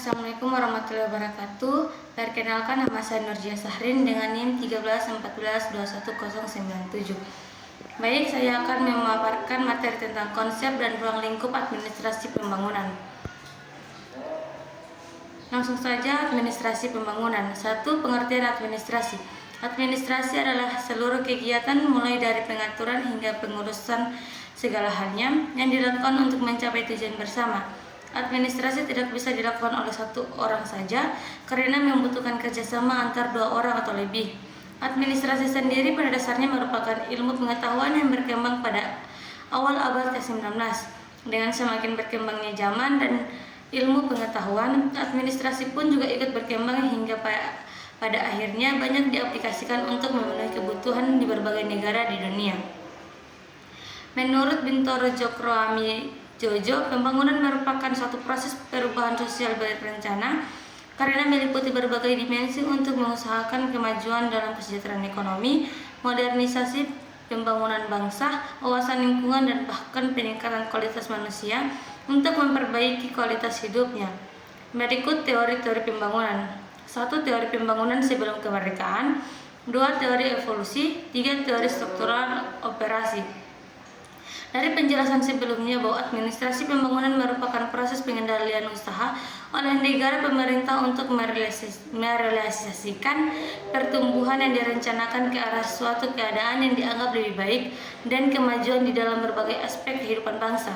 Assalamualaikum warahmatullahi wabarakatuh. Perkenalkan, nama saya Nurjia Sahrin dengan NIM 1314211097. Baik, saya akan memaparkan materi tentang konsep dan ruang lingkup administrasi pembangunan. Langsung saja, administrasi pembangunan. 1. Pengertian administrasi. Administrasi adalah seluruh kegiatan mulai dari pengaturan hingga pengurusan segala halnya yang dilakukan untuk mencapai tujuan bersama. Administrasi tidak bisa dilakukan oleh satu orang saja karena membutuhkan kerjasama antar dua orang atau lebih. Administrasi sendiri pada dasarnya merupakan ilmu pengetahuan yang berkembang pada awal abad ke-19. Dengan semakin berkembangnya zaman dan ilmu pengetahuan, administrasi pun juga ikut berkembang hingga pada akhirnya banyak diaplikasikan untuk memenuhi kebutuhan di berbagai negara di dunia. Menurut Bintoro Cokroaminojojo, pembangunan merupakan suatu proses perubahan sosial berencana karena meliputi berbagai dimensi untuk mengusahakan kemajuan dalam kesejahteraan ekonomi, modernisasi pembangunan bangsa, wawasan lingkungan, dan bahkan peningkatan kualitas manusia untuk memperbaiki kualitas hidupnya. Berikut teori-teori pembangunan. 1. Teori pembangunan sebelum kemerdekaan. 2. Teori evolusi. 3. Teori struktural operasi. Dari penjelasan sebelumnya bahwa administrasi pembangunan merupakan proses pengendalian usaha oleh negara pemerintah untuk merealisasikan pertumbuhan yang direncanakan ke arah suatu keadaan yang dianggap lebih baik dan kemajuan di dalam berbagai aspek kehidupan bangsa.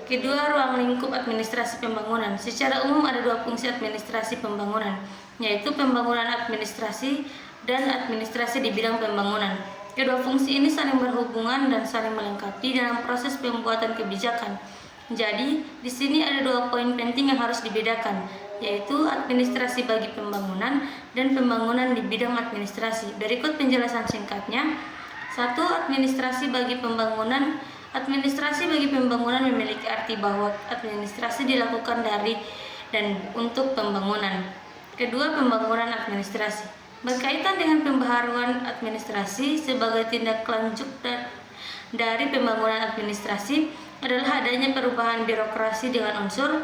Kedua, ruang lingkup administrasi pembangunan. Secara umum ada dua fungsi administrasi pembangunan, yaitu pembangunan administrasi dan administrasi di bidang pembangunan. Kedua fungsi ini saling berhubungan dan saling melengkapi dalam proses pembuatan kebijakan. Jadi, di sini ada dua poin penting yang harus dibedakan, yaitu administrasi bagi pembangunan dan pembangunan di bidang administrasi. Berikut penjelasan singkatnya. 1. Administrasi bagi pembangunan. Administrasi bagi pembangunan memiliki arti bahwa administrasi dilakukan dari dan untuk pembangunan. Kedua, pembangunan administrasi berkaitan dengan pembaharuan administrasi sebagai tindak lanjut dari pembangunan administrasi adalah adanya perubahan birokrasi dengan unsur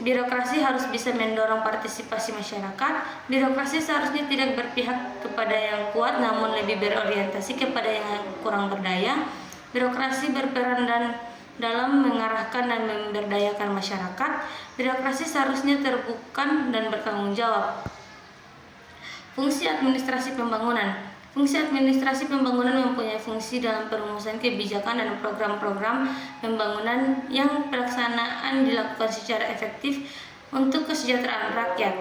birokrasi harus bisa mendorong partisipasi masyarakat. Birokrasi seharusnya tidak berpihak kepada yang kuat namun lebih berorientasi kepada yang kurang berdaya. Birokrasi berperan dalam mengarahkan dan memberdayakan masyarakat. Birokrasi seharusnya terbuka dan bertanggung jawab. Fungsi administrasi pembangunan. Fungsi administrasi pembangunan mempunyai fungsi dalam perumusan kebijakan dan program-program pembangunan yang pelaksanaan dilakukan secara efektif untuk kesejahteraan rakyat.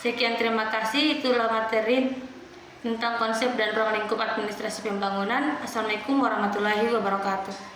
Sekian, terima kasih. Itulah materi tentang konsep dan ruang lingkup administrasi pembangunan. Assalamualaikum warahmatullahi wabarakatuh.